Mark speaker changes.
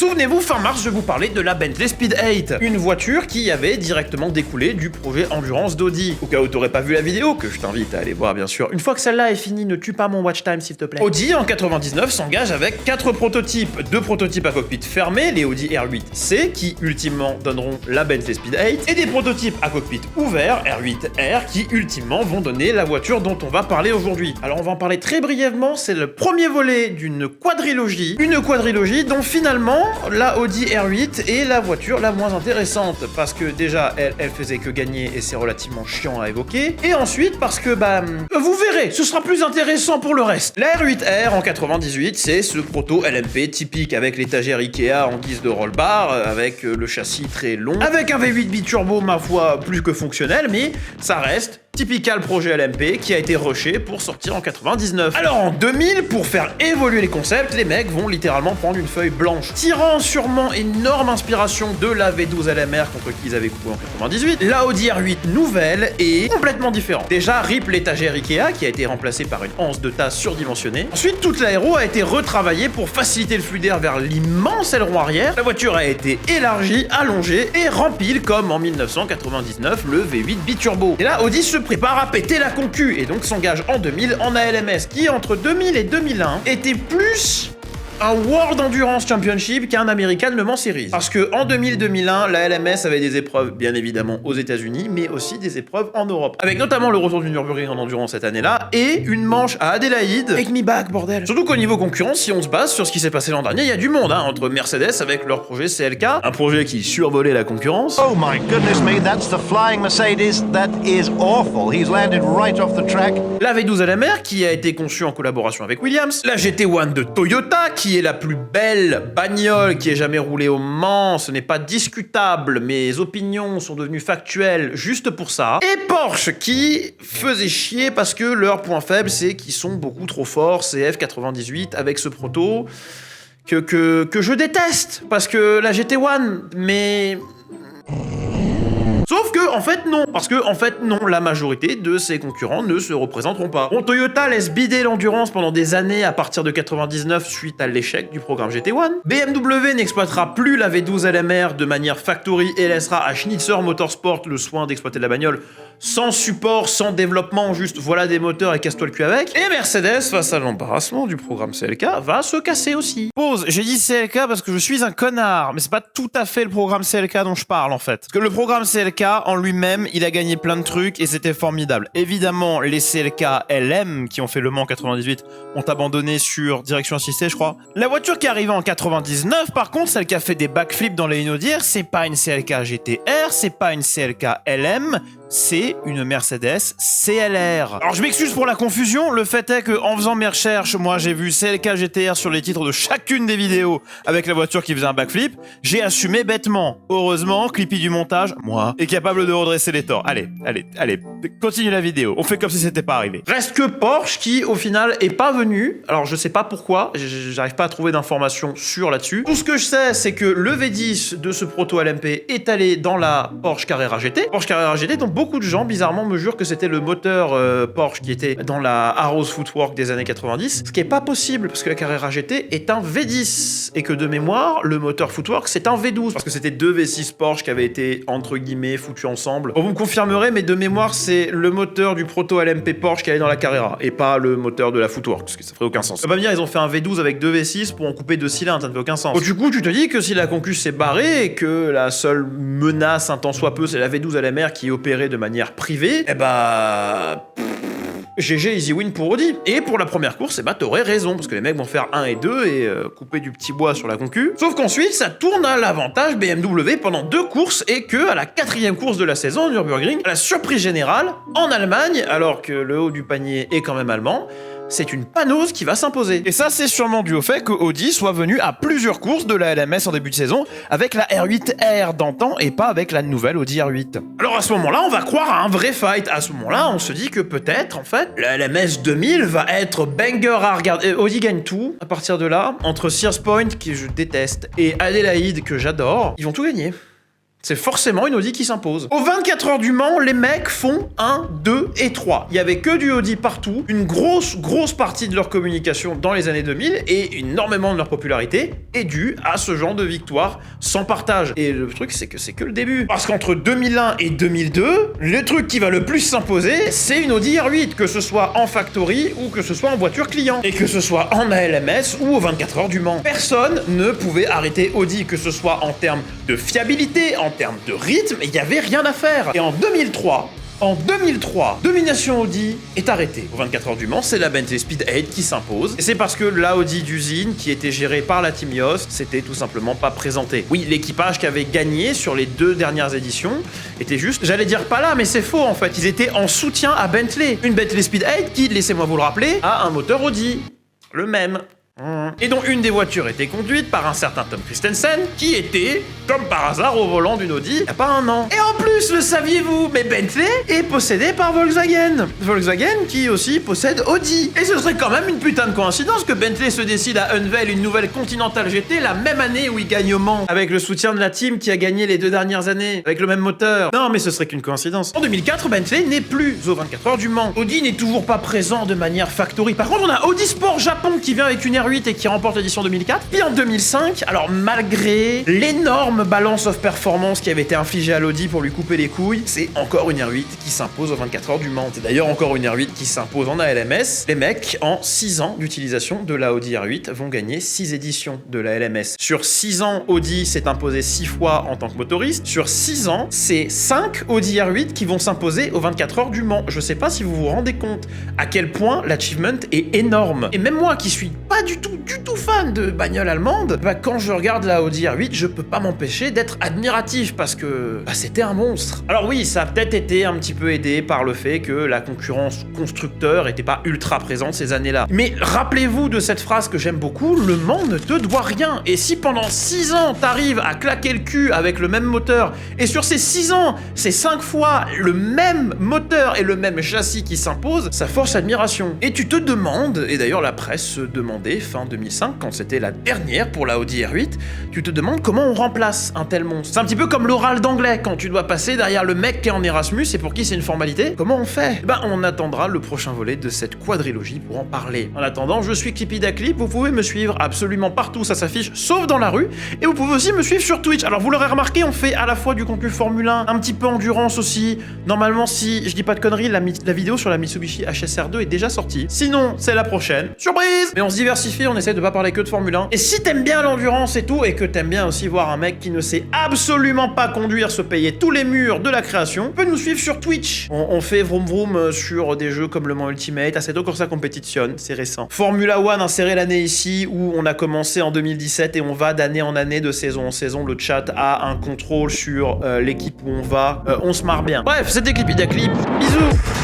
Speaker 1: Souvenez-vous, fin mars, je vous parlais de la Bentley Speed 8, une voiture qui avait directement découlé du projet Endurance d'Audi. Au cas où t'aurais pas vu la vidéo, que je t'invite à aller voir bien sûr. Une fois que celle-là est finie, ne tue pas mon watch time s'il te plaît. Audi en 99 s'engage avec 4 prototypes, 2 prototypes à cockpit fermé, les Audi R8C qui ultimement donneront la Bentley Speed 8, et des prototypes à cockpit ouvert, R8R, qui ultimement vont donner la voiture dont on va parler aujourd'hui. Alors on va en parler très brièvement, c'est le premier volet d'une quadrilogie, une quadrilogie dont finalement la Audi R8 est la voiture la moins intéressante, parce que déjà elle faisait que gagner et c'est relativement chiant à évoquer, et ensuite parce que vous verrez, ce sera plus intéressant pour le reste. La R8R en 98, c'est ce proto LMP typique avec l'étagère Ikea en guise de roll bar, avec le châssis très long, avec un V8 biturbo ma foi plus que fonctionnel, mais ça reste typical projet LMP qui a été rushé pour sortir en 99. Alors en 2000, pour faire évoluer les concepts, les mecs vont littéralement prendre une feuille blanche, tirant sûrement énorme inspiration de la V12 LMR contre qui ils avaient coupé en 98. La Audi R8 nouvelle est complètement différente. Déjà, RIP l'étagère Ikea qui a été remplacée par une anse de tasse surdimensionnée. Ensuite, toute l'aéro a été retravaillée pour faciliter le flux d'air vers l'immense aileron arrière. La voiture a été élargie, allongée et remplie comme en 1999 le V8 biturbo. Et là, Audi se prépare à péter la concu et donc s'engage en 2000 en ALMS qui entre 2000 et 2001 était plus un World Endurance Championship qu'un American Le Mans Series. Parce que en 2000-2001, la LMS avait des épreuves bien évidemment aux États-Unis, mais aussi des épreuves en Europe. Avec notamment le retour du Nürburgring en endurance cette année-là et une manche à Adélaïde. Take me back, bordel. Surtout qu'au niveau concurrence, si on se base sur ce qui s'est passé l'an dernier, il y a du monde, entre Mercedes avec leur projet CLK, un projet qui survolait la concurrence.
Speaker 2: Oh my goodness me, that's the flying Mercedes. That is awful. He's landed right off the track.
Speaker 1: La V12 LMR qui a été conçue en collaboration avec Williams. La GT1 de Toyota qui est la plus belle bagnole qui ait jamais roulé au Mans, ce n'est pas discutable, mes opinions sont devenues factuelles juste pour ça. Et Porsche qui faisait chier parce que leur point faible c'est qu'ils sont beaucoup trop forts, c'est F98 avec ce proto que je déteste parce que la GT1, mais... Sauf que, en fait, non. Parce que, en fait, non, la majorité de ses concurrents ne se représenteront pas. Bon, Toyota laisse bider l'endurance pendant des années à partir de 99 suite à l'échec du programme GT1. BMW n'exploitera plus la V12 LMR de manière factory et laissera à Schnitzer Motorsport le soin d'exploiter la bagnole sans support, sans développement, juste voilà des moteurs et casse-toi le cul avec. Et Mercedes, face à l'embarrassement du programme CLK, va se casser aussi. Pause, j'ai dit CLK parce que je suis un connard, mais c'est pas tout à fait le programme CLK dont je parle en fait. Parce que le programme CLK en lui-même, il a gagné plein de trucs et c'était formidable. Évidemment, les CLK LM qui ont fait Le Mans 98 ont abandonné sur direction assistée, je crois. La voiture qui est arrivée en 99, par contre, celle qui a fait des backflips dans les Inaudières, c'est pas une CLK GTR, c'est pas une CLK LM, c'est une Mercedes CLR. Alors je m'excuse pour la confusion, le fait est que en faisant mes recherches, moi j'ai vu CLK GTR sur les titres de chacune des vidéos avec la voiture qui faisait un backflip, j'ai assumé bêtement. Heureusement, Clippy du montage, moi, est capable de redresser les torts. Allez, continue la vidéo, on fait comme si c'était pas arrivé. Reste que Porsche qui au final est pas venu, alors je sais pas pourquoi, j'arrive pas à trouver d'informations sûres là-dessus. Tout ce que je sais, c'est que le V10 de ce proto LMP est allé dans la Porsche Carrera GT. Porsche Carrera GT, donc beaucoup de gens, bizarrement, me jurent que c'était le moteur Porsche qui était dans la Arrows Footwork des années 90, ce qui est pas possible, parce que la Carrera GT est un V10, et que de mémoire, le moteur Footwork, c'est un V12, parce que c'était deux V6 Porsche qui avaient été, entre guillemets, foutus ensemble. Bon, vous me confirmerez, mais de mémoire, c'est le moteur du proto LMP Porsche qui allait dans la Carrera, et pas le moteur de la Footwork, parce que ça ferait aucun sens. On va me dire, ils ont fait un V12 avec deux V6 pour en couper deux cylindres, ça ne fait aucun sens. Bon, du coup, tu te dis que si la concu s'est barrée, et que la seule menace, un tant soit peu, c'est la V12 LMR qui est opérée de manière privée, GG easy win pour Audi. Et pour la première course, t'aurais raison, parce que les mecs vont faire 1 et 2 et couper du petit bois sur la concu. Sauf qu'ensuite, ça tourne à l'avantage BMW pendant 2 courses et que à la 4e course de la saison, Nürburgring, à la surprise générale, en Allemagne, alors que le haut du panier est quand même allemand, c'est une panose qui va s'imposer. Et ça, c'est sûrement dû au fait que Audi soit venu à plusieurs courses de la LMS en début de saison avec la R8R d'antan et pas avec la nouvelle Audi R8. Alors à ce moment-là, on va croire à un vrai fight. À ce moment-là, on se dit que peut-être, en fait, la LMS 2000 va être banger à regarder. Audi gagne tout. À partir de là, entre Sears Point, que je déteste, et Adélaïde, que j'adore, ils vont tout gagner. c'est forcément une Audi qui s'impose. Aux 24 heures du Mans, les mecs font 1, 2 et 3. Il y avait que du Audi partout, une grosse partie de leur communication dans les années 2000 et énormément de leur popularité est due à ce genre de victoire sans partage. Et le truc, c'est que le début. Parce qu'entre 2001 et 2002, le truc qui va le plus s'imposer, c'est une Audi R8, que ce soit en factory ou que ce soit en voiture client. Et que ce soit en ALMS ou aux 24 heures du Mans. Personne ne pouvait arrêter Audi, que ce soit en termes de fiabilité, en termes de rythme, il n'y avait rien à faire. Et en 2003, domination Audi est arrêtée. Aux 24 heures du Mans, c'est la Bentley Speed 8 qui s'impose. Et c'est parce que la Audi d'usine, qui était gérée par la Team Yost, s'était tout simplement pas présentée. Oui, l'équipage qui avait gagné sur les 2 dernières éditions était juste, j'allais dire pas là, mais c'est faux en fait. Ils étaient en soutien à Bentley. Une Bentley Speed 8 qui, laissez-moi vous le rappeler, a un moteur Audi. Le même. Et dont une des voitures était conduite par un certain Tom Christensen, qui était, comme par hasard, au volant d'une Audi il n'y a pas un an. Et en plus, le saviez-vous, mais Bentley est possédé par Volkswagen. Volkswagen qui aussi possède Audi. Et ce serait quand même une putain de coïncidence que Bentley se décide à unveil une nouvelle Continental GT la même année où il gagne au Mans, avec le soutien de la team qui a gagné les 2 dernières années, avec le même moteur. Non, mais ce serait qu'une coïncidence. En 2004, Bentley n'est plus aux 24 heures du Mans. Audi n'est toujours pas présent de manière factory. Par contre, on a Audi Sport Japon qui vient avec une R8 et qui remporte l'édition 2004. Puis en 2005, alors malgré l'énorme balance of performance qui avait été infligée à l'Audi pour lui couper les couilles, c'est encore une R8 qui s'impose aux 24 heures du Mans. C'est d'ailleurs encore une R8 qui s'impose en ALMS. Les mecs, en 6 ans d'utilisation de la Audi R8, vont gagner 6 éditions de la LMS. Sur 6 ans, Audi s'est imposé 6 fois en tant que motoriste. Sur 6 ans, c'est 5 Audi R8 qui vont s'imposer aux 24 heures du Mans. Je sais pas si vous vous rendez compte à quel point l'achievement est énorme. Et même moi qui suis pas du tout fan de bagnole allemande, quand je regarde la Audi R8, je peux pas m'empêcher d'être admiratif parce que c'était un monstre. Alors oui, ça a peut-être été un petit peu aidé par le fait que la concurrence constructeur était pas ultra présente ces années-là. Mais rappelez-vous de cette phrase que j'aime beaucoup, le Mans ne te doit rien. Et si pendant 6 ans, t'arrives à claquer le cul avec le même moteur, et sur ces 6 ans, c'est 5 fois le même moteur et le même châssis qui s'impose, ça force admiration. Et tu te demandes, et d'ailleurs la presse se demandait fin 2005, quand c'était la dernière pour la Audi R8, tu te demandes comment on remplace un tel monstre. C'est un petit peu comme l'oral d'anglais, quand tu dois passer derrière le mec qui est en Erasmus et pour qui c'est une formalité. Comment on fait? On attendra le prochain volet de cette quadrilogie pour en parler. En attendant, je suis Clippy vous pouvez me suivre absolument partout, ça s'affiche, sauf dans la rue, et vous pouvez aussi me suivre sur Twitch. Alors vous l'aurez remarqué, on fait à la fois du contenu Formule 1, un petit peu endurance aussi. Normalement, si je dis pas de conneries, la vidéo sur la Mitsubishi HSR2 est déjà sortie. Sinon, c'est la prochaine. Surprise! Mais on se diversifie, on essaie de pas parler que de Formule 1. Et si t'aimes bien l'endurance et tout, et que t'aimes bien aussi voir un mec qui ne sait absolument pas conduire se payer tous les murs de la création, tu peux nous suivre sur Twitch. On fait vroom vroom sur des jeux comme le Mans Ultimate, Assetto Corsa Competition, c'est récent. Formula One, inséré l'année ici, où on a commencé en 2017 et on va d'année en année, de saison en saison. Le chat a un contrôle sur l'équipe où on va. On se marre bien. Bref, c'était Clippy, bisous!